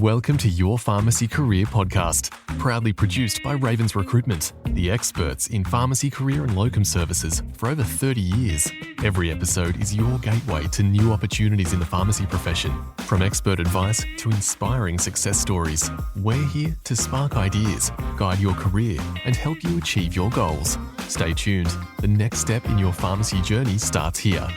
Welcome to Your Pharmacy Career Podcast, proudly produced by Ravens Recruitment, the experts in pharmacy career and locum services for over 30 years. Every episode is your gateway to new opportunities in the pharmacy profession. From expert advice to inspiring success stories, we're here to spark ideas, guide your career, and help you achieve your goals. Stay tuned. The next step in your pharmacy journey starts here.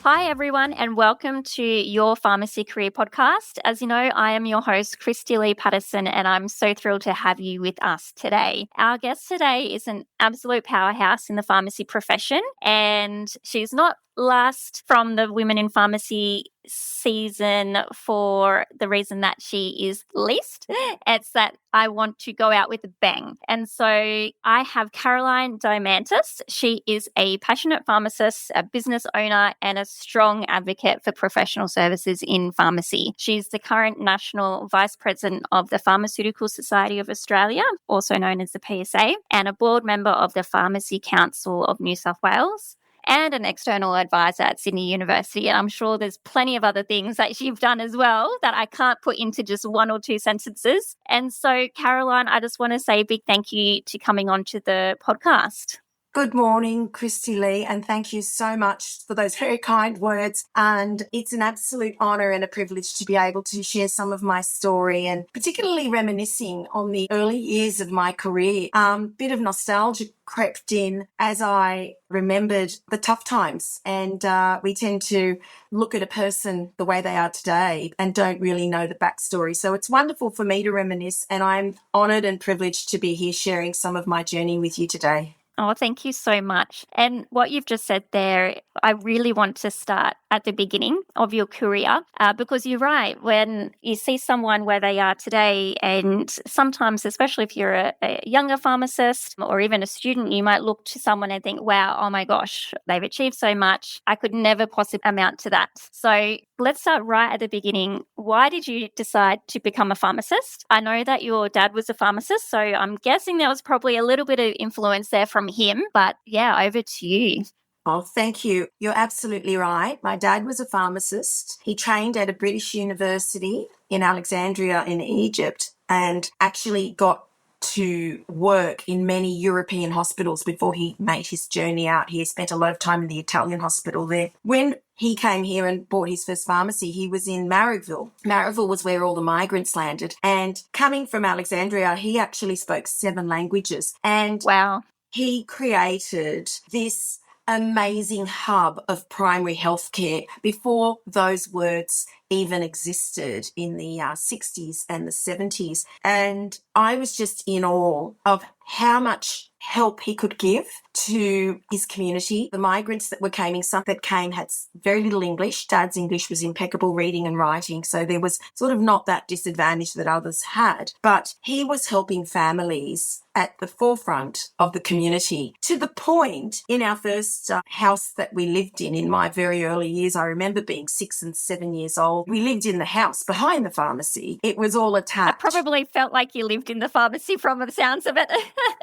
Hi, everyone, and welcome to Your Pharmacy Career Podcast. As you know, I am your host, Christy Lee Patterson, and I'm so thrilled to have you with us today. Our guest today is an absolute powerhouse in the pharmacy profession, and she's not last from the Women in Pharmacy season for the reason that she is least. It's that I want to go out with a bang. And so I have Caroline Diamantis. She is a passionate pharmacist, a business owner, and a strong advocate for professional services in pharmacy. She's the current National Vice President of the Pharmaceutical Society of Australia, also known as the PSA, and a board member of the Pharmacy Council of New South Wales, and an external advisor at Sydney University. And I'm sure there's plenty of other things that you've done as well that I can't put into just one or two sentences. And so, Caroline, I just want to say a big thank you to coming on to the podcast. Good morning, Christy Lee, and thank you so much for those very kind words. And it's an absolute honour and a privilege to be able to share some of my story, and particularly reminiscing on the early years of my career. Bit of nostalgia crept in as I remembered the tough times. And we tend to look at a person the way they are today and don't really know the backstory. So it's wonderful for me to reminisce, and I'm honoured and privileged to be here sharing some of my journey with you today. Oh, thank you so much. And what you've just said there, I really want to start at the beginning of your career because you're right. When you see someone where they are today, and sometimes, especially if you're a younger pharmacist or even a student, you might look to someone and think, wow, oh my gosh, they've achieved so much. I could never possibly amount to that. So let's start right at the beginning. Why did you decide to become a pharmacist? I know that your dad was a pharmacist, so I'm guessing there was probably a little bit of influence there from him, but yeah, over to you. Oh, thank you. You're absolutely right. My dad was a pharmacist. He trained at a British university in Alexandria in Egypt and actually got to work in many European hospitals before he made his journey out here. He spent a lot of time in the Italian hospital there. When he came here and bought his first pharmacy, he was in Marrickville. Marrickville was where all the migrants landed. And coming from Alexandria, he actually spoke 7 languages. And wow, he created this amazing hub of primary healthcare before those words even existed in the 60s and the 70s. And I was just in awe of how much help he could give to his community. The migrants that came had very little English. Dad's English was impeccable, reading and writing, so there was sort of not that disadvantage that others had. But he was helping families at the forefront of the community, to the point in our first house that we lived in my very early years. I remember being 6 and 7 years old. We lived in the house behind the pharmacy. It was all attached. I probably felt like you lived in the pharmacy from the sounds of it.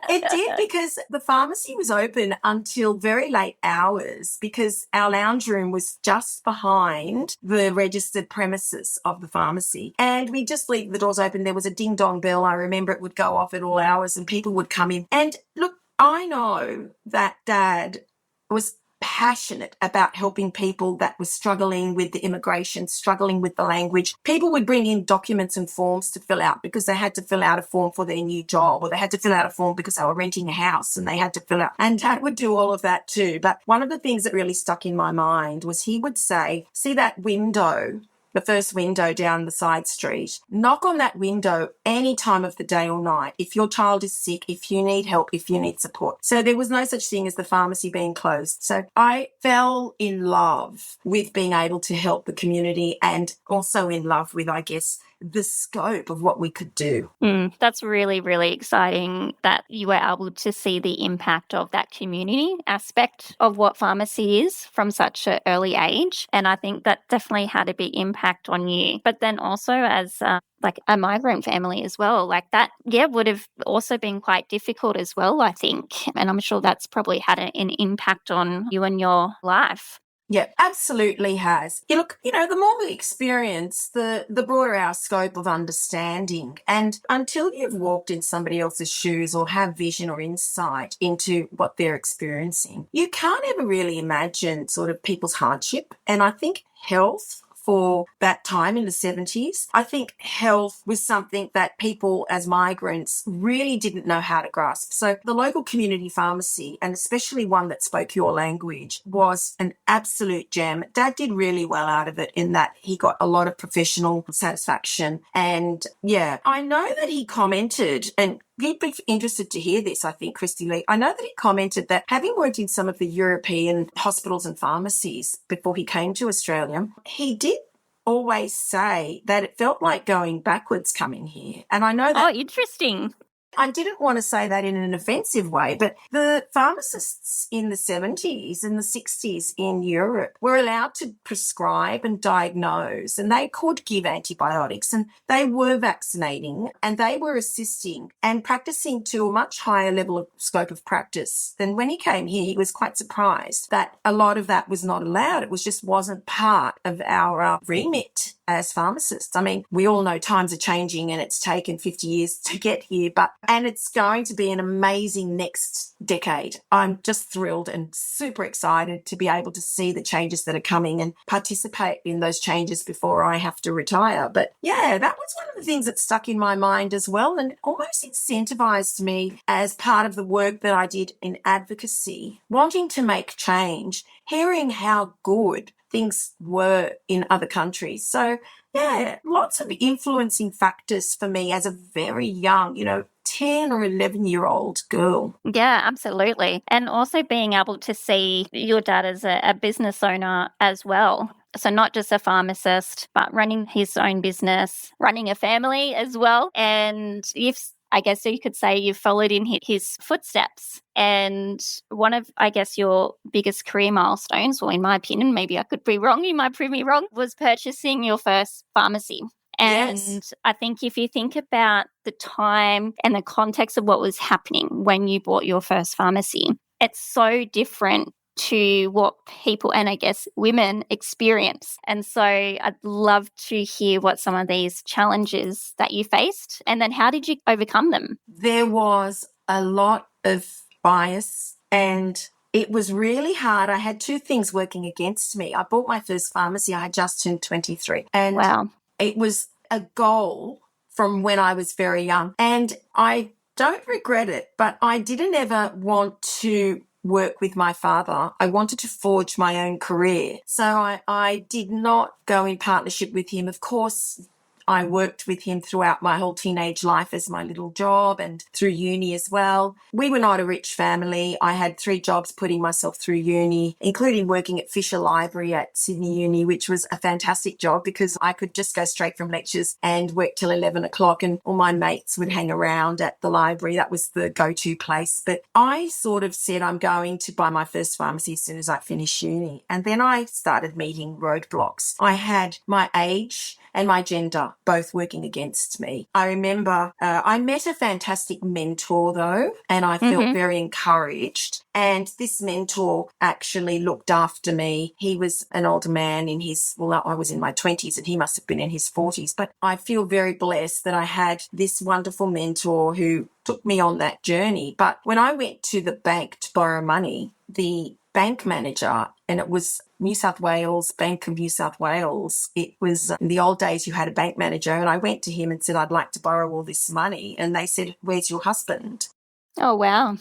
It did, because the pharmacy was open until very late hours, because our lounge room was just behind the registered premises of the pharmacy. And we just leave the doors open. There was a ding-dong bell. I remember it would go off at all hours and people would come in. And look, I know that Dad was passionate about helping people that were struggling with the immigration, struggling with the language. People would bring in documents and forms to fill out because they had to fill out a form for their new job, or they had to fill out a form because they were renting a house and they had to fill out. And Dad would do all of that too. But one of the things that really stuck in my mind was he would say, see that window, the first window down the side street, knock on that window any time of the day or night. If your child is sick, if you need help, if you need support. So there was no such thing as the pharmacy being closed. So I fell in love with being able to help the community, and also in love with, I guess, the scope of what we could do. That's really, really exciting that you were able to see the impact of that community aspect of what pharmacy is from such an early age. And I think that definitely had a big impact on you. But then also as like a migrant family as well, like that, would have also been quite difficult as well, I think. And I'm sure that's probably had an impact on you and your life. Yeah, absolutely has. You look, the more we experience, the broader our scope of understanding. And until you've walked in somebody else's shoes or have vision or insight into what they're experiencing, you can't ever really imagine sort of people's hardship. And I think health for that time in the 70s. I think health was something that people as migrants really didn't know how to grasp. So the local community pharmacy, and especially one that spoke your language, was an absolute gem. Dad did really well out of it in that he got a lot of professional satisfaction. And yeah, I know that he commented, and you'd be interested to hear this, I think, Christy Lee. I know that he commented that having worked in some of the European hospitals and pharmacies before he came to Australia, he did always say that it felt like going backwards coming here. And I know that. Oh, interesting. I didn't want to say that in an offensive way, but the pharmacists in the 70s and the 60s in Europe were allowed to prescribe and diagnose, and they could give antibiotics, and they were vaccinating, and they were assisting and practicing to a much higher level of scope of practice. Then when he came here, he was quite surprised that a lot of that was not allowed. It wasn't part of our remit as pharmacists. I mean, we all know times are changing and it's taken 50 years to get here, and it's going to be an amazing next decade. I'm just thrilled and super excited to be able to see the changes that are coming and participate in those changes before I have to retire. But yeah, that was one of the things that stuck in my mind as well, and almost incentivized me as part of the work that I did in advocacy, wanting to make change, hearing how good things were in other countries. So yeah, lots of influencing factors for me as a very young, 10 or 11-year-old girl. Yeah, absolutely. And also being able to see your dad as a business owner as well. So not just a pharmacist, but running his own business, running a family as well. And I guess you could say you've followed in his footsteps. And one of, I guess, your biggest career milestones, or in my opinion, maybe I could be wrong, you might prove me wrong, was purchasing your first pharmacy. And Yes. I think if you think about the time and the context of what was happening when you bought your first pharmacy, it's so different to what people, and I guess women, experience. And so I'd love to hear what some of these challenges that you faced, and then how did you overcome them? There was a lot of bias, and it was really hard. I had two things working against me. I bought my first pharmacy. I had just turned 23. And Wow. it was a goal from when I was very young. And I don't regret it, but I didn't ever want to work with my father. I wanted to forge my own career. So I did not go in partnership with him. Of course, I worked with him throughout my whole teenage life as my little job and through uni as well. We were not a rich family. I had 3 jobs putting myself through uni, including working at Fisher Library at Sydney Uni, which was a fantastic job because I could just go straight from lectures and work till 11 o'clock, and all my mates would hang around at the library. That was the go-to place. But I sort of said I'm going to buy my first pharmacy as soon as I finish uni. And then I started meeting roadblocks. I had my age and my gender both working against me. I remember I met a fantastic mentor though, and I felt very encouraged. And this mentor actually looked after me. He was an older man I was in my 20s and he must have been in his 40s. But I feel very blessed that I had this wonderful mentor who took me on that journey. But when I went to the bank to borrow money, the bank manager, and it was New South Wales, Bank of New South Wales. It was in the old days you had a bank manager, and I went to him and said, I'd like to borrow all this money. And they said, where's your husband? Oh, wow.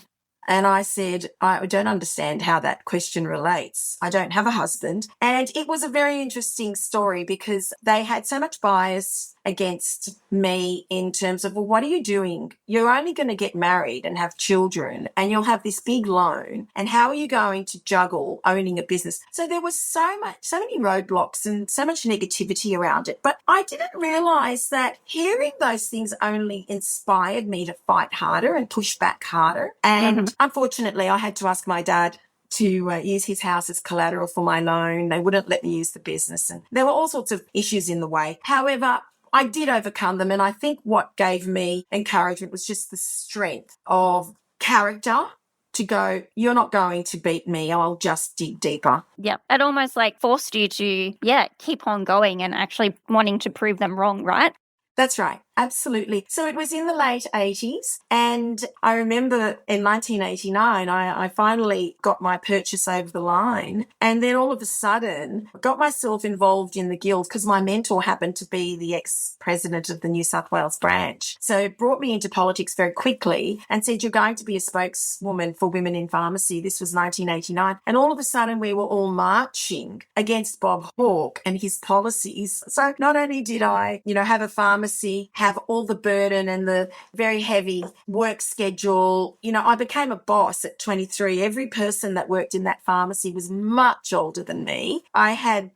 And I said, I don't understand how that question relates. I don't have a husband. And it was a very interesting story because they had so much bias against me in terms of, well, what are you doing? You're only going to get married and have children and you'll have this big loan. And how are you going to juggle owning a business? So there was so many roadblocks and so much negativity around it. But I didn't realize that hearing those things only inspired me to fight harder and push back harder. And unfortunately, I had to ask my dad to use his house as collateral for my loan. They wouldn't let me use the business. And there were all sorts of issues in the way. However, I did overcome them. And I think what gave me encouragement was just the strength of character to go, you're not going to beat me. I'll just dig deeper. Yeah. It almost like forced you to, keep on going and actually wanting to prove them wrong, right? That's right. Absolutely. So it was in the late 80s. And I remember in 1989, I finally got my purchase over the line. And then all of a sudden, got myself involved in the guild because my mentor happened to be the ex-president of the New South Wales branch. So it brought me into politics very quickly and said, you're going to be a spokeswoman for women in pharmacy. This was 1989. And all of a sudden, we were all marching against Bob Hawke and his policies. So not only did I, have a pharmacy, have all the burden and the very heavy work schedule. I became a boss at 23. Every person that worked in that pharmacy was much older than me. I had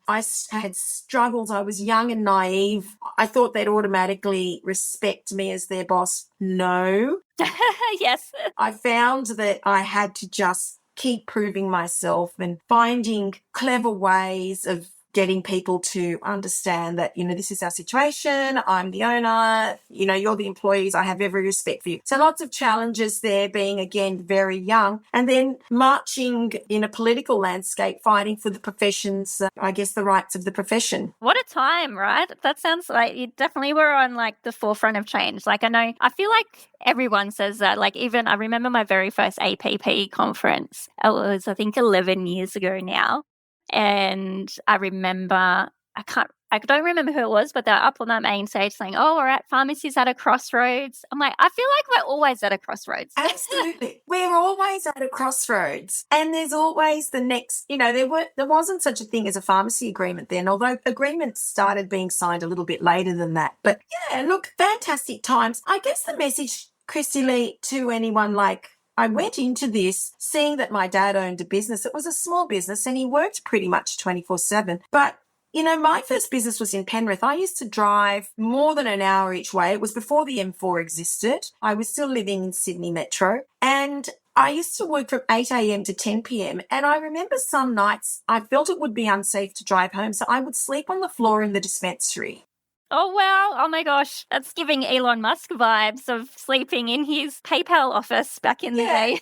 struggles. I was young and naive. I thought they'd automatically respect me as their boss. No. Yes. I found that I had to just keep proving myself and finding clever ways of getting people to understand that, this is our situation. I'm the owner, you're the employees. I have every respect for you. So lots of challenges there, being again very young, and then marching in a political landscape, fighting for the professions, the rights of the profession. What a time, right? That sounds like you definitely were on like the forefront of change. Like I feel like everyone says that. Like even I remember my very first APP conference. It was, I think, 11 years ago now. And I remember, I don't remember who it was, but they're up on that main stage saying, we're at pharmacies at a crossroads. I'm like, I feel like we're always at a crossroads. Absolutely. We're always at a crossroads. And there's always the next, there wasn't such a thing as a pharmacy agreement then, although agreements started being signed a little bit later than that. But yeah, look, fantastic times. I guess the message, Christy Lee, to anyone I went into this seeing that my dad owned a business. It was a small business and he worked pretty much 24/7. But, my first business was in Penrith. I used to drive more than an hour each way. It was before the M4 existed. I was still living in Sydney Metro. And I used to work from 8 a.m. to 10 p.m. And I remember some nights I felt it would be unsafe to drive home. So I would sleep on the floor in the dispensary. Oh, wow. Oh, my gosh. That's giving Elon Musk vibes of sleeping in his PayPal office back in the day.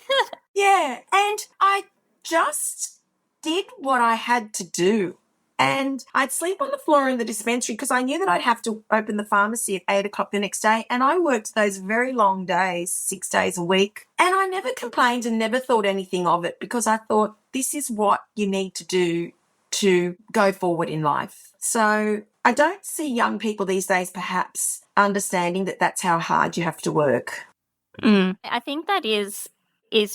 Yeah. And I just did what I had to do. And I'd sleep on the floor in the dispensary because I knew that I'd have to open the pharmacy at 8 o'clock the next day. And I worked those very long days, 6 days a week. And I never complained and never thought anything of it because I thought this is what you need to do to go forward in life. So I don't see young people these days perhaps understanding that that's how hard you have to work. I think that is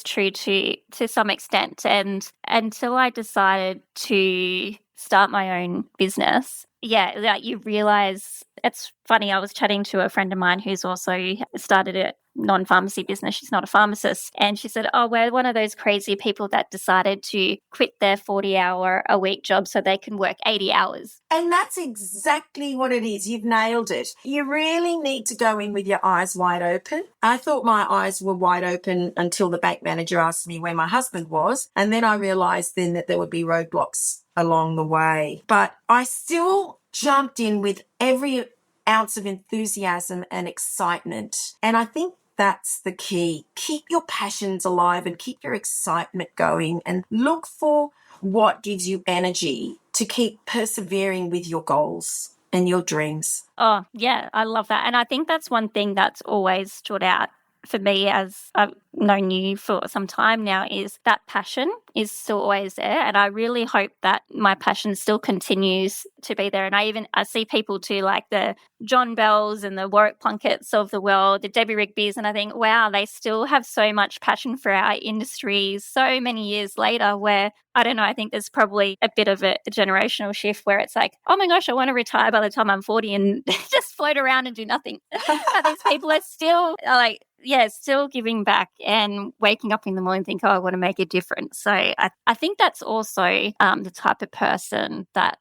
true to some extent. And until I decided to start my own business, you realize, it's funny, I was chatting to a friend of mine who's also started a non-pharmacy business. She's not a pharmacist. And she said, we're one of those crazy people that decided to quit their 40-hour-a-week job so they can work 80 hours. And that's exactly what it is. You've nailed it. You really need to go in with your eyes wide open. I thought my eyes were wide open until the bank manager asked me where my husband was. And then I realised then that there would be roadblocks along the way. But I still jumped in with every ounce of enthusiasm and excitement. And I think that's the key. Keep your passions alive and keep your excitement going and look for what gives you energy to keep persevering with your goals and your dreams. Oh, yeah, I love that. And I think that's one thing that's always stood out for me, as I've known you for some time now, is that passion is still always there. And I really hope that my passion still continues to be there. And I see people too, like the John Bells and the Warwick Plunketts of the world, the Debbie Rigbys, and I think, wow, they still have so much passion for our industries so many years later, where, I don't know, I think there's probably a bit of a generational shift where it's like, oh my gosh, I want to retire by the time I'm 40 and just float around and do nothing. And these people are still still giving back and waking up in the morning and think, I want to make a difference. So I think that's also the type of person that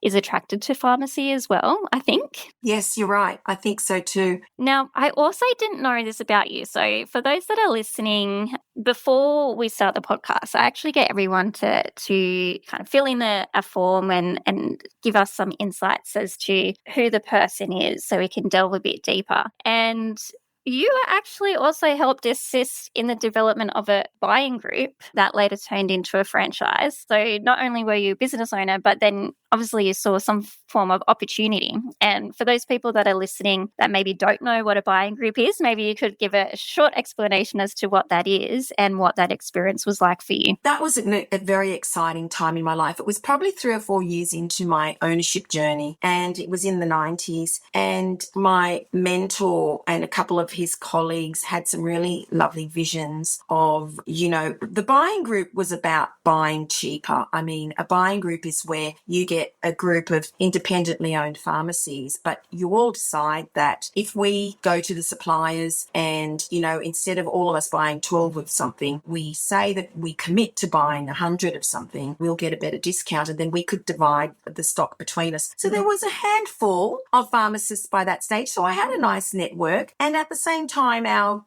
is attracted to pharmacy as well, I think. Yes, you're right. I think so too. Now, I also didn't know this about you. So for those that are listening, before we start the podcast, I actually get everyone to kind of fill in a form and give us some insights as to who the person is so we can delve a bit deeper. And you actually also helped assist in the development of a buying group that later turned into a franchise. So not only were you a business owner, but then obviously you saw some form of opportunity. And for those people that are listening that maybe don't know what a buying group is, maybe you could give a short explanation as to what that is and what that experience was like for you. That was a very exciting time in my life. It was probably 3 or 4 years into my ownership journey, and it was in the 90s. And my mentor and a couple of his colleagues had some really lovely visions of, the buying group was about buying cheaper. I mean, a buying group is where you get a group of independently owned pharmacies, but you all decide that if we go to the suppliers and, instead of all of us buying 12 of something, we say that we commit to buying 100 of something, we'll get a better discount, and then we could divide the stock between us. So there was a handful of pharmacists by that stage. So I had a nice network. And at the same time,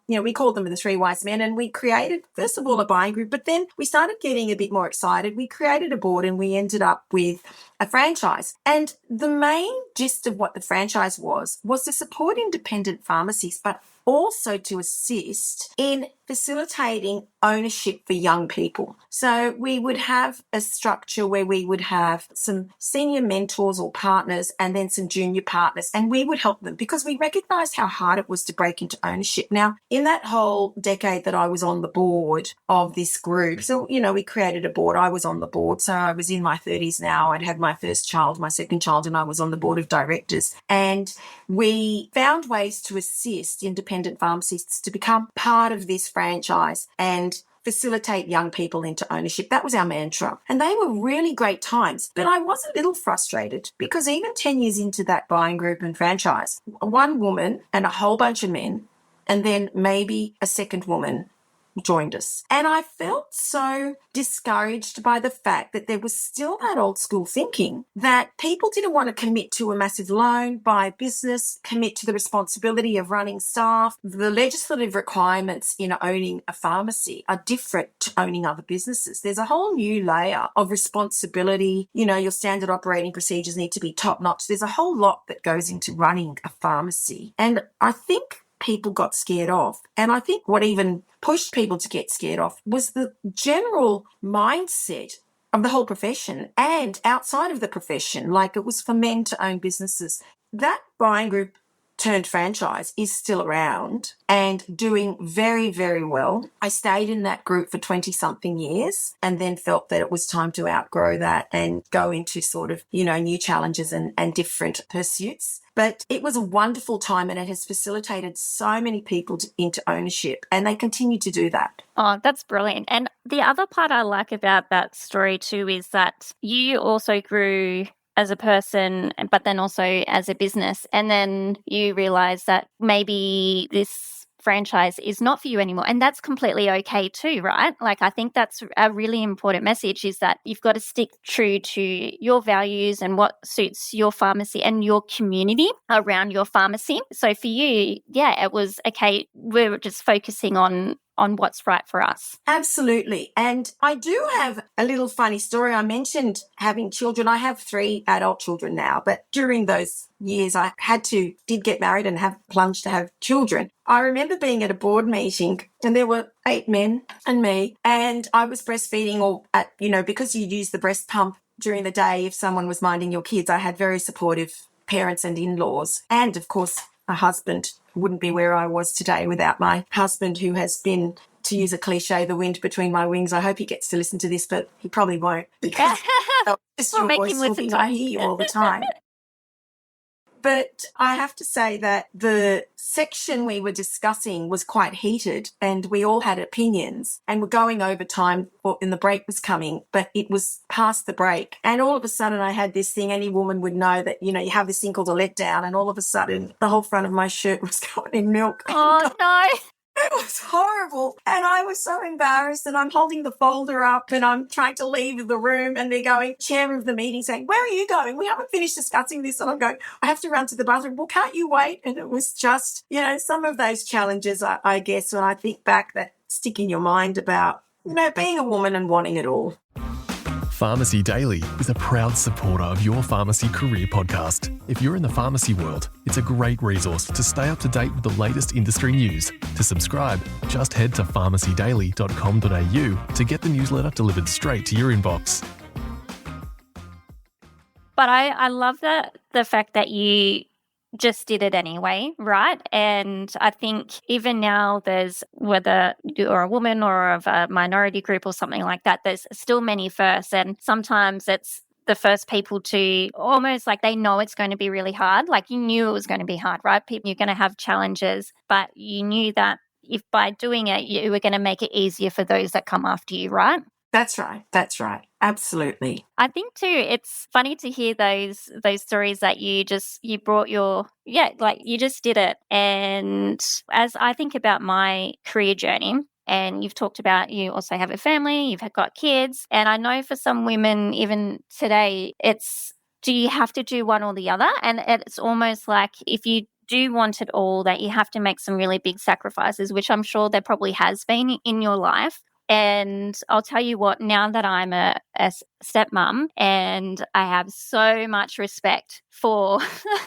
we called them the Three Wise Men, and we created, first of all, a buying group, but then we started getting a bit more excited. We created a board and we ended up with a franchise. And the main gist of what the franchise was to support independent pharmacies, but also to assist in facilitating ownership for young people. So we would have a structure where we would have some senior mentors or partners and then some junior partners, and we would help them because we recognized how hard it was to break into ownership. Now, in that whole decade that I was on the board of this group, so, we created a board. I was on the board. So I was in my 30s now. I'd had my first child, my second child, and I was on the board of directors. And we found ways to assist independent pharmacists to become part of this franchise and facilitate young people into ownership. That was our mantra. And they were really great times. But I was a little frustrated because even 10 years into that buying group and franchise, one woman and a whole bunch of men, and then maybe a second woman joined us. And I felt so discouraged by the fact that there was still that old school thinking that people didn't want to commit to a massive loan, buy a business, commit to the responsibility of running staff. The legislative requirements in owning a pharmacy are different to owning other businesses. There's a whole new layer of responsibility. Your standard operating procedures need to be top notch. There's a whole lot that goes into running a pharmacy. And I think people got scared off. And I think what even pushed people to get scared off was the general mindset of the whole profession and outside of the profession, like it was for men to own businesses. That buying group turned franchise is still around and doing very, very well. I stayed in that group for 20-something years and then felt that it was time to outgrow that and go into sort of, new challenges and different pursuits. But it was a wonderful time and it has facilitated so many people into ownership, and they continue to do that. Oh, that's brilliant. And the other part I like about that story too is that you also grew as a person, but then also as a business. And then you realize that maybe this franchise is not for you anymore. And that's completely okay too, right? Like, I think that's a really important message, is that you've got to stick true to your values and what suits your pharmacy and your community around your pharmacy. So for you, it was okay. We're just focusing on what's right for us. Absolutely. And I do have a little funny story. I mentioned having children. I have 3 adult children now, but during those years I did get married and have plunged to have children. I remember being at a board meeting and there were 8 men and me, and I was breastfeeding because you use the breast pump during the day if someone was minding your kids. I had very supportive parents and in-laws, and of course a husband. Wouldn't be where I was today without my husband, who has been, to use a cliche, the wind between my wings. I hope he gets to listen to this, but he probably won't, because your voice will be, I hear you all the time. But I have to say that the section we were discussing was quite heated and we all had opinions and were going over time and the break was coming, but it was past the break. And all of a sudden I had this thing, any woman would know that, you have this thing called a letdown, and all of a sudden the whole front of my shirt was covered in milk. Oh, no. It was horrible. And I was so embarrassed, and I'm holding the folder up and I'm trying to leave the room, and they're going, chair of the meeting, saying, "Where are you going? We haven't finished discussing this." And I'm going, I have to run to the bathroom. Well, can't you wait? And it was just, some of those challenges, I guess, when I think back, that stick in your mind about, being a woman and wanting it all. Pharmacy Daily is a proud supporter of your pharmacy career podcast. If you're in the pharmacy world, it's a great resource to stay up to date with the latest industry news. To subscribe, just head to pharmacydaily.com.au to get the newsletter delivered straight to your inbox. But I love the fact that you just did it anyway, right? And I think even now there's, whether you're a woman or of a minority group or something like that, there's still many firsts. And sometimes it's the first people to almost like they know it's going to be really hard. Like you knew it was going to be hard, right? You're going to have challenges, but you knew that if by doing it, you were going to make it easier for those that come after you, right? That's right. That's right. Absolutely. I think too, it's funny to hear those stories that you just did it. And as I think about my career journey, and you've talked about you also have a family, you've got kids, and I know for some women even today, it's do you have to do one or the other? And it's almost like if you do want it all, that you have to make some really big sacrifices, which I'm sure there probably has been in your life. And I'll tell you what, now that I'm a stepmom, and I have so much respect for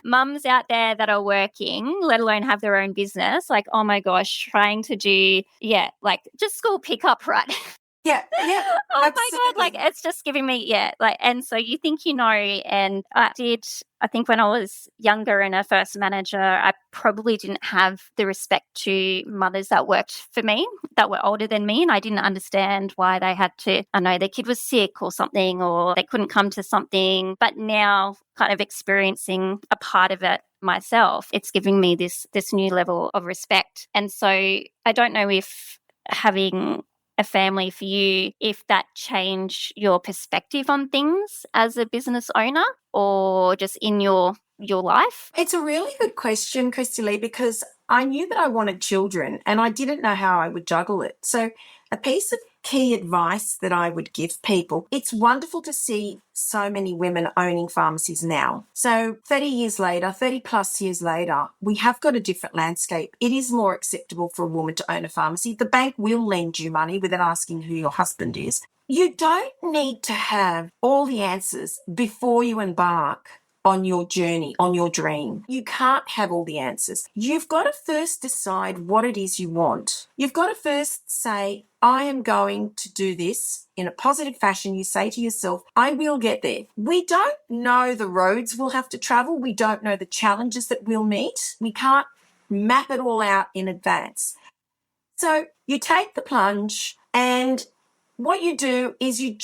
mums out there that are working, let alone have their own business, like, oh my gosh, trying to do, just school pickup, right? Yeah. Oh Absolutely. my God, like it's just giving me, and so you think you know, and I think when I was younger and a first manager, I probably didn't have the respect to mothers that worked for me, that were older than me, and I didn't understand why they had to, I know their kid was sick or something, or they couldn't come to something, but now kind of experiencing a part of it myself, it's giving me this new level of respect. And so I don't know if having a family for you, if that changed your perspective on things as a business owner or just in your life? It's a really good question, Christy Lee, because I knew that I wanted children and I didn't know how I would juggle it. So a piece of key advice that I would give people, it's wonderful to see so many women owning pharmacies now. So 30 plus years later, we have got a different landscape. It is more acceptable for a woman to own a pharmacy. The bank will lend you money without asking who your husband is. You don't need to have all the answers before you embark on your journey, on your dream. You can't have all the answers. You've got to first decide what it is you want. You've got to first say, I am going to do this in a positive fashion. You say to yourself, I will get there. We don't know the roads we'll have to travel. We don't know the challenges that we'll meet. We can't map it all out in advance. So you take the plunge, and what you do is you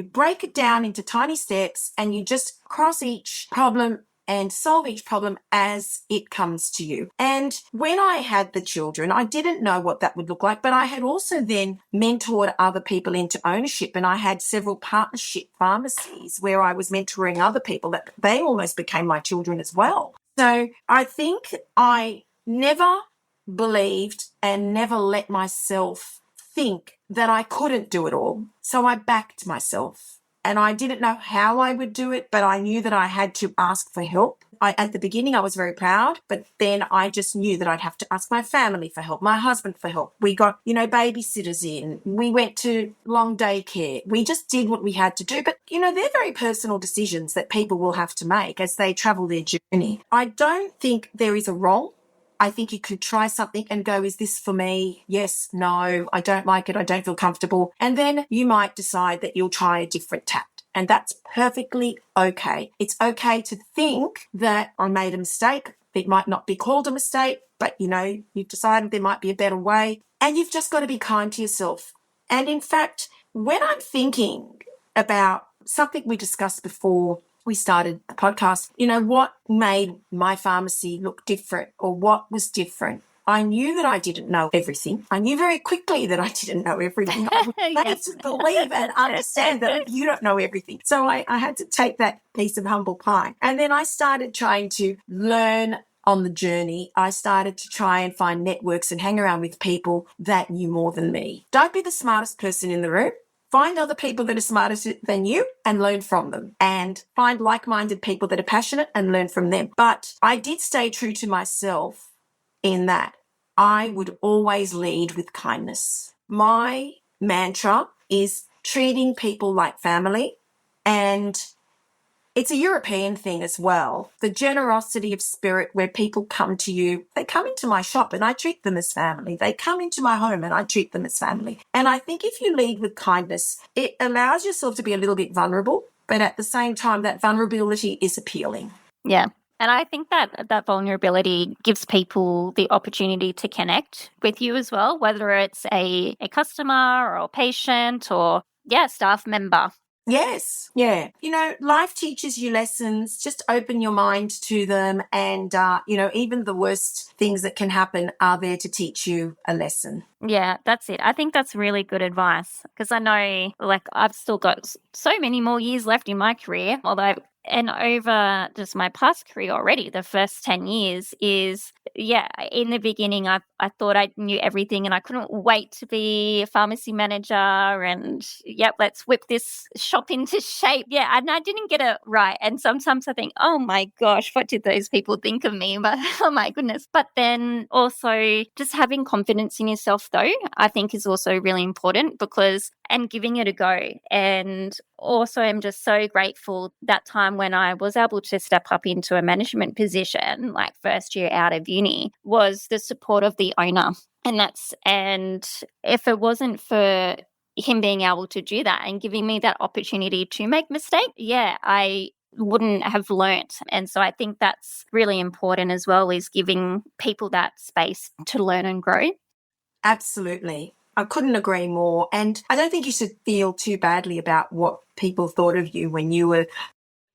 break it down into tiny steps, and you just cross each problem and solve each problem as it comes to you. And when I had the children, I didn't know what that would look like, but I had also then mentored other people into ownership, and I had several partnership pharmacies where I was mentoring other people that they almost became my children as well. So I think I never believed and never let myself think that I couldn't do it all. So I backed myself, and I didn't know how I would do it, but I knew that I had to ask for help. At the beginning, I was very proud, but then I just knew that I'd have to ask my family for help, my husband for help. We got, babysitters in. We went to long daycare. We just did what we had to do. But, they're very personal decisions that people will have to make as they travel their journey. I don't think there is a wrong. I think you could try something and go, is this for me? Yes, no, I don't like it. I don't feel comfortable. And then you might decide that you'll try a different tact. And that's perfectly okay. It's okay to think that I made a mistake. It might not be called a mistake, but you've decided there might be a better way. And you've just got to be kind to yourself. And in fact, when I'm thinking about something we discussed before we started the podcast, what made my pharmacy look different, or what was different? I knew that I didn't know everything. I knew very quickly that I didn't know everything. I was made to believe and understand that you don't know everything. So I had to take that piece of humble pie. And then I started trying to learn on the journey. I started to try and find networks and hang around with people that knew more than me. Don't be the smartest person in the room. Find other people that are smarter than you and learn from them, and find like-minded people that are passionate and learn from them. But I did stay true to myself in that I would always lead with kindness. My mantra is treating people like family. And it's a European thing as well. The generosity of spirit where people come to you, they come into my shop and I treat them as family. They come into my home and I treat them as family. And I think if you lead with kindness, it allows yourself to be a little bit vulnerable, but at the same time, that vulnerability is appealing. Yeah. And I think that vulnerability gives people the opportunity to connect with you as well, whether it's a customer or a patient or, staff member. Yes. Yeah. Life teaches you lessons. Just open your mind to them. And, even the worst things that can happen are there to teach you a lesson. Yeah, that's it. I think that's really good advice because I know, I've still got so many more years left in my career, and over just my past career already, the first 10 years is, in the beginning, I thought I knew everything and I couldn't wait to be a pharmacy manager and, let's whip this shop into shape. Yeah, and I didn't get it right. And sometimes I think, oh my gosh, what did those people think of me? But oh my goodness. But then also just having confidence in yourself, though, I think is also really important and giving it a go. And also I'm just so grateful that time when I was able to step up into a management position, like first year out of uni, was the support of the owner. And if it wasn't for him being able to do that and giving me that opportunity to make mistakes, I wouldn't have learnt. And so I think that's really important as well, is giving people that space to learn and grow. Absolutely. I couldn't agree more. And I don't think you should feel too badly about what people thought of you when you were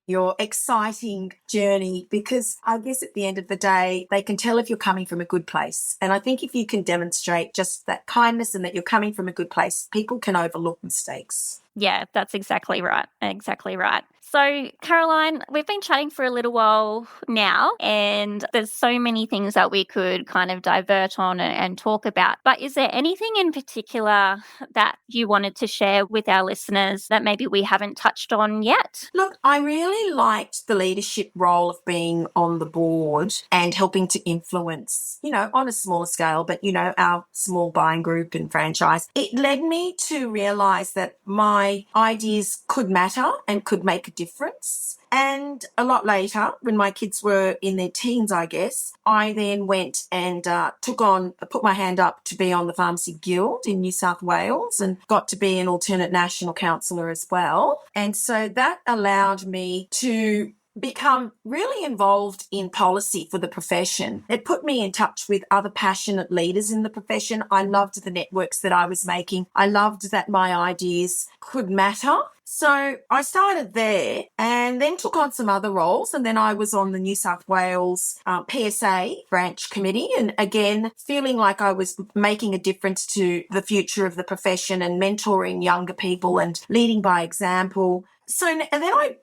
your exciting journey, because I guess at the end of the day, they can tell if you're coming from a good place. And I think if you can demonstrate just that kindness and that you're coming from a good place, people can overlook mistakes. Yeah, that's exactly right. Exactly right. So, Caroline, we've been chatting for a little while now, and there's so many things that we could kind of divert on and talk about. But is there anything in particular that you wanted to share with our listeners that maybe we haven't touched on yet? Look, I really liked the leadership role of being on the board and helping to influence, on a smaller scale, but, our small buying group and franchise. It led me to realise that my ideas could matter and could make a difference. And a lot later, when my kids were in their teens, I guess, I then went and put my hand up to be on the Pharmacy Guild in New South Wales and got to be an alternate national councillor as well. And so that allowed me to become really involved in policy for the profession. It put me in touch with other passionate leaders in the profession. I loved the networks that I was making. I loved that my ideas could matter. So I started there and then took on some other roles. And then I was on the New South Wales PSA branch committee. And again, feeling like I was making a difference to the future of the profession and mentoring younger people and leading by example. And then I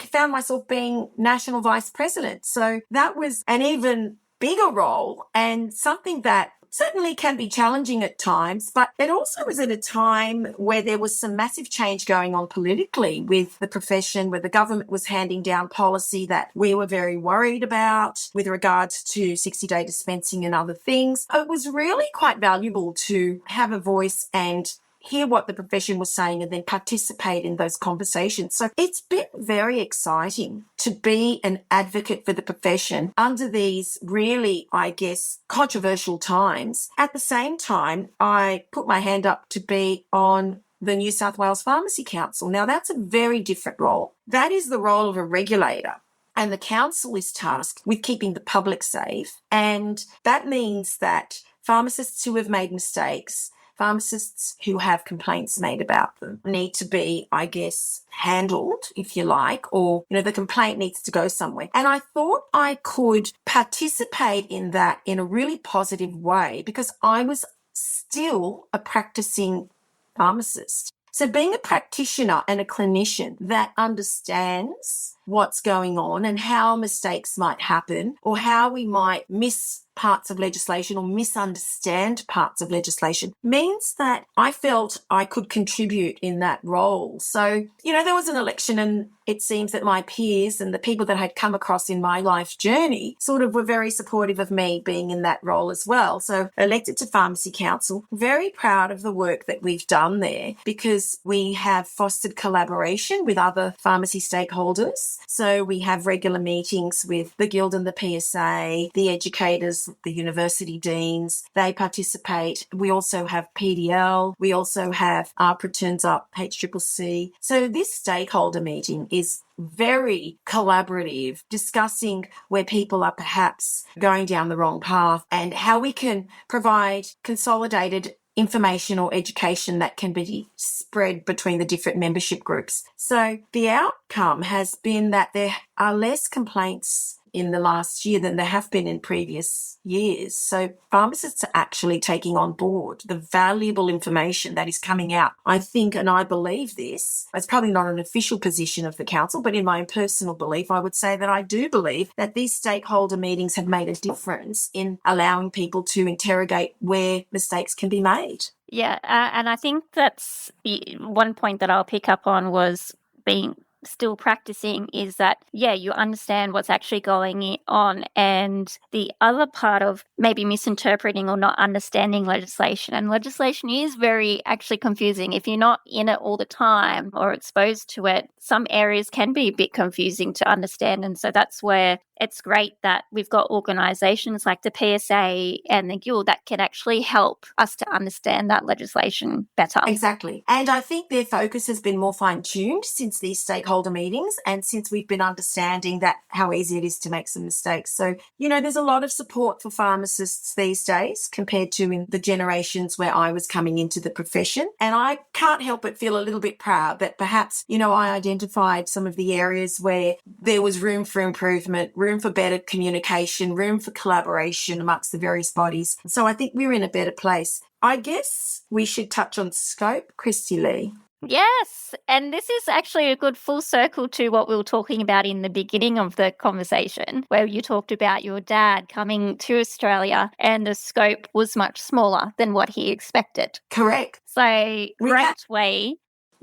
found myself being national vice president. So that was an even bigger role and something that certainly can be challenging at times, but it also was at a time where there was some massive change going on politically with the profession, where the government was handing down policy that we were very worried about with regards to 60-day dispensing and other things. It was really quite valuable to have a voice and hear what the profession was saying and then participate in those conversations. So it's been very exciting to be an advocate for the profession under these really, I guess, controversial times. At the same time, I put my hand up to be on the New South Wales Pharmacy Council. Now, that's a very different role. That is the role of a regulator. And the council is tasked with keeping the public safe. And that means that pharmacists who have made mistakes, pharmacists who have complaints made about them need to be, I guess, handled, if you like, or, the complaint needs to go somewhere. And I thought I could participate in that in a really positive way because I was still a practicing pharmacist. So being a practitioner and a clinician that understands what's going on and how mistakes might happen or how we might miss parts of legislation or misunderstand parts of legislation means that I felt I could contribute in that role. So, there was an election, and it seems that my peers and the people that I'd come across in my life journey sort of were very supportive of me being in that role as well. So elected to Pharmacy Council, very proud of the work that we've done there because we have fostered collaboration with other pharmacy stakeholders. So we have regular meetings with the Guild and the PSA, the educators, the university deans. They participate. We also have PDL. We also have ARPA Turns Up, HCCC. So this stakeholder meeting is very collaborative, discussing where people are perhaps going down the wrong path and how we can provide consolidated information or education that can be spread between the different membership groups. So the outcome has been that there are less complaints in the last year than there have been in previous years. So pharmacists are actually taking on board the valuable information that is coming out. I think, and I believe this, it's probably not an official position of the council, but in my own personal belief, I would say that I do believe that these stakeholder meetings have made a difference in allowing people to interrogate where mistakes can be made. Yeah, and I think that's one point that I'll pick up on was being still practicing is that, you understand what's actually going on. And the other part of maybe misinterpreting or not understanding legislation, and legislation is very actually confusing. If you're not in it all the time or exposed to it, some areas can be a bit confusing to understand. And so that's where it's great that we've got organisations like the PSA and the Guild that can actually help us to understand that legislation better. Exactly. And I think their focus has been more fine-tuned since these stakeholder meetings and since we've been understanding that how easy it is to make some mistakes. So, there's a lot of support for pharmacists these days compared to in the generations where I was coming into the profession. And I can't help but feel a little bit proud that perhaps, I identified some of the areas where there was room for improvement, room for better communication, room for collaboration amongst the various bodies. So I think we're in a better place. I guess we should touch on scope, Christy Lee. Yes, and this is actually a good full circle to what we were talking about in the beginning of the conversation, where you talked about your dad coming to Australia and the scope was much smaller than what he expected. Correct. So great way.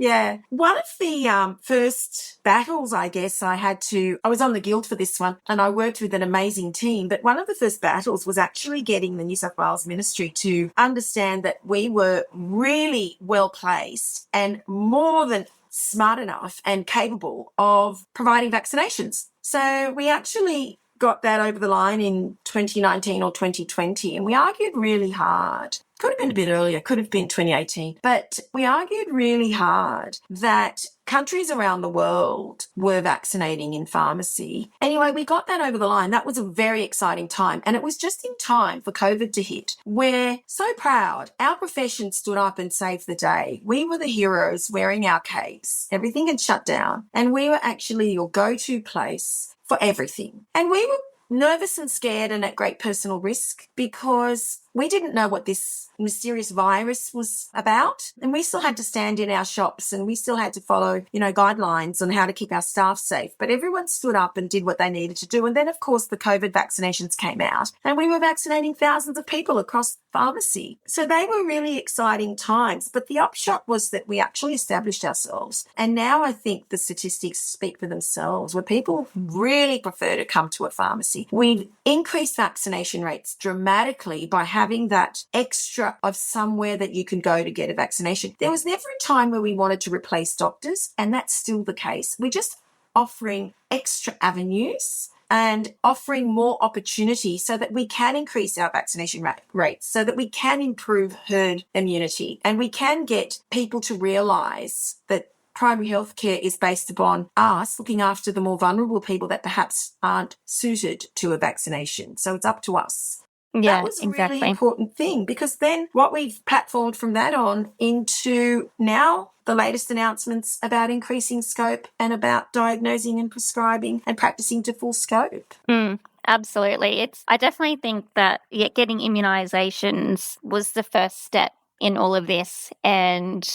Yeah. One of the first battles, I guess, I was on the Guild for this one and I worked with an amazing team, but one of the first battles was actually getting the New South Wales Ministry to understand that we were really well placed and more than smart enough and capable of providing vaccinations. So we actually got that over the line in 2019 or 2020 and we argued really hard. Could have been a bit earlier, could have been 2018. But we argued really hard that countries around the world were vaccinating in pharmacy. Anyway, we got that over the line. That was a very exciting time. And it was just in time for COVID to hit. We're so proud. Our profession stood up and saved the day. We were the heroes wearing our capes. Everything had shut down. And we were actually your go-to place for everything. And we were nervous and scared and at great personal risk because we didn't know what this mysterious virus was about. And we still had to stand in our shops and we still had to follow, guidelines on how to keep our staff safe. But everyone stood up and did what they needed to do. And then, of course, the COVID vaccinations came out and we were vaccinating thousands of people across pharmacy. So they were really exciting times. But the upshot was that we actually established ourselves. And now I think the statistics speak for themselves, where people really prefer to come to a pharmacy. We've increased vaccination rates dramatically by having that extra of somewhere that you can go to get a vaccination. There was never a time where we wanted to replace doctors, and that's still the case. We're just offering extra avenues and offering more opportunity so that we can increase our vaccination rates, so that we can improve herd immunity, and we can get people to realise that primary health care is based upon us looking after the more vulnerable people that perhaps aren't suited to a vaccination. So it's up to us. Yeah, that was a exactly. really important thing, because then what we've platformed from that on into now the latest announcements about increasing scope and about diagnosing and prescribing and practicing to full scope. Absolutely. I definitely think that getting immunisations was the first step in all of this, and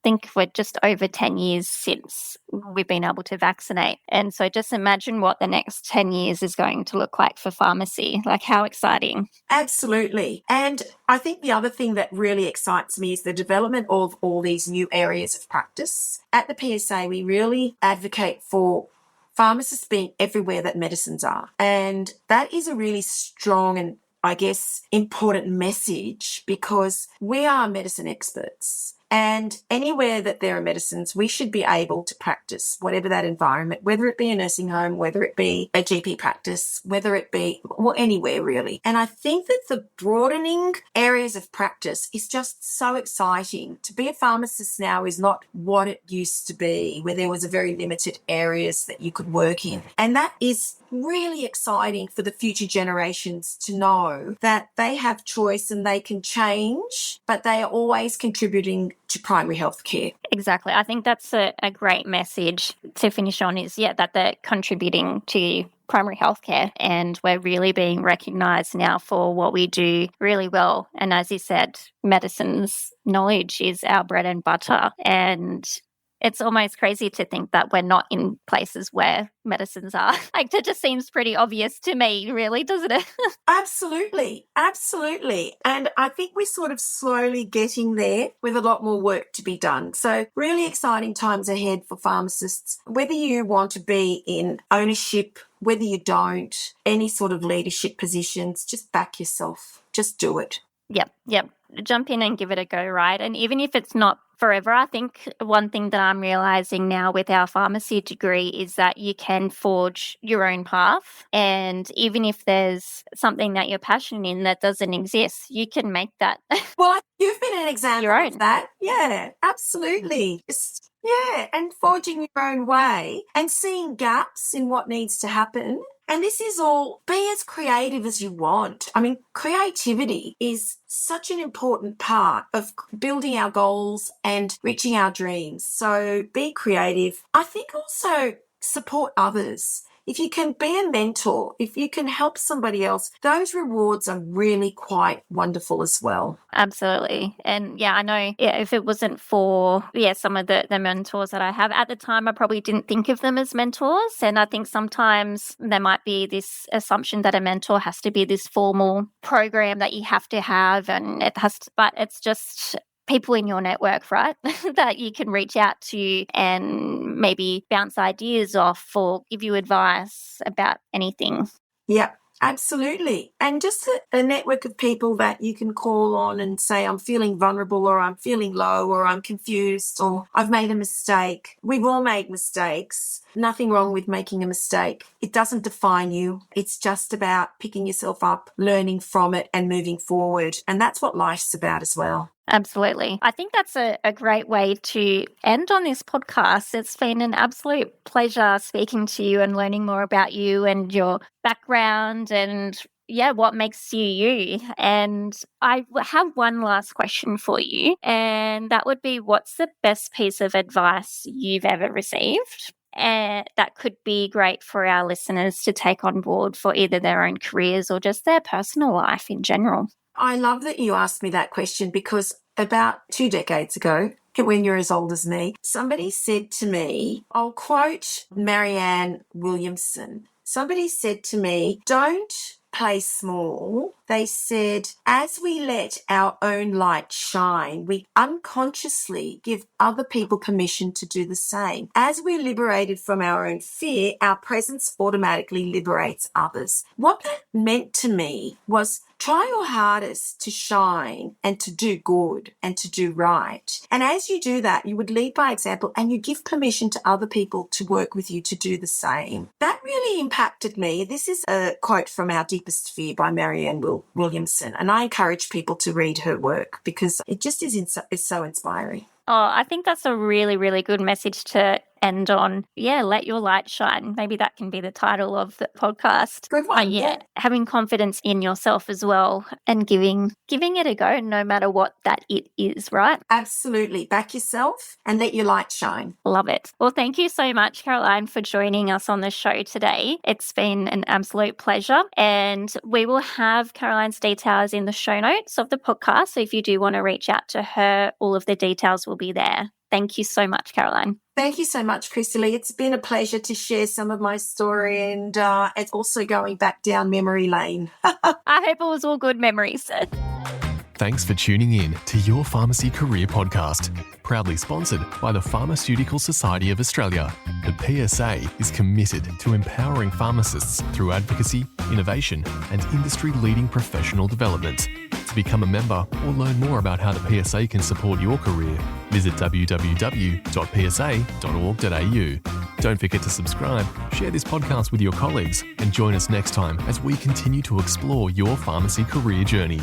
think we're just over 10 years since we've been able to vaccinate. And so just imagine what the next 10 years is going to look like for pharmacy. Like, how exciting. Absolutely. And I think the other thing that really excites me is the development of all these new areas of practice. At the PSA, we really advocate for pharmacists being everywhere that medicines are. And that is a really strong and, I guess, important message, because we are medicine experts. And anywhere that there are medicines, we should be able to practice, whatever that environment, whether it be a nursing home, whether it be a GP practice, whether it be, well, anywhere really. And I think that the broadening areas of practice is just so exciting. To be a pharmacist now is not what it used to be, where there was a very limited areas that you could work in. And that is really exciting for the future generations to know that they have choice and they can change, but they are always contributing to primary health care. Exactly. I think that's a great message to finish on, is, that they're contributing to primary healthcare, and we're really being recognised now for what we do really well. And as you said, medicine's knowledge is our bread and butter, and it's almost crazy to think that we're not in places where medicines are. Like, that just seems pretty obvious to me, really, doesn't it? Absolutely. Absolutely. And I think we're sort of slowly getting there with a lot more work to be done. So really exciting times ahead for pharmacists, whether you want to be in ownership, whether you don't, any sort of leadership positions, just back yourself. Just do it. Yep. Jump in and give it a go, right? And even if it's not forever, I think one thing that I'm realising now with our pharmacy degree is that you can forge your own path. And even if there's something that you're passionate in that doesn't exist, you can make that. Well, you've been an example your own. of that. Yeah, absolutely. And forging your own way and seeing gaps in what needs to happen. And this is all, be as creative as you want. I mean, creativity is such an important part of building our goals and reaching our dreams. So be creative. I think also support others. If you can be a mentor, if you can help somebody else, those rewards are really quite wonderful as well. Absolutely. And I know if it wasn't for some of the mentors that I have at the time, I probably didn't think of them as mentors. And I think sometimes there might be this assumption that a mentor has to be this formal program that you have to have, and but it's just people in your network, right, that you can reach out to and maybe bounce ideas off or give you advice about anything. Yeah, absolutely. And just a network of people that you can call on and say, I'm feeling vulnerable, or I'm feeling low, or I'm confused, or I've made a mistake. We've all made mistakes. Nothing wrong with making a mistake. It doesn't define you. It's just about picking yourself up, learning from it, and moving forward. And that's what life's about as well. Absolutely. I think that's a great way to end on this podcast. It's been an absolute pleasure speaking to you and learning more about you and your background and what makes you you. And I have one last question for you, and that would be, what's the best piece of advice you've ever received? And that could be great for our listeners to take on board for either their own careers or just their personal life in general. I love that you asked me that question, because about 2 decades ago, when you're as old as me, somebody said to me, I'll quote Marianne Williamson. Somebody said to me, don't play small. They said, as we let our own light shine, we unconsciously give other people permission to do the same. As we're liberated from our own fear, our presence automatically liberates others. What that meant to me was, try your hardest to shine and to do good and to do right. And as you do that, you would lead by example, and you give permission to other people to work with you to do the same. That really impacted me. This is a quote from Our Deepest Fear by Marianne Williamson. And I encourage people to read her work because it just is so inspiring. Oh, I think that's a really, really good message to end on. Let your light shine. Maybe that can be the title of the podcast. Good one. Having confidence in yourself as well, and giving it a go, no matter what that it is, right? Absolutely. Back yourself and let your light shine. Love it. Well, thank you so much, Caroline, for joining us on the show today. It's been an absolute pleasure, and we will have Caroline's details in the show notes of the podcast. So if you do want to reach out to her, all of the details will be there. Thank you so much, Caroline. Thank you so much, Christy Lee. It's been a pleasure to share some of my story, and it's also going back down memory lane. I hope it was all good memories. Thanks for tuning in to Your Pharmacy Career Podcast, proudly sponsored by the Pharmaceutical Society of Australia. The PSA is committed to empowering pharmacists through advocacy, innovation, and industry-leading professional development. To become a member or learn more about how the PSA can support your career, visit www.psa.org.au. Don't forget to subscribe, share this podcast with your colleagues, and join us next time as we continue to explore your pharmacy career journey.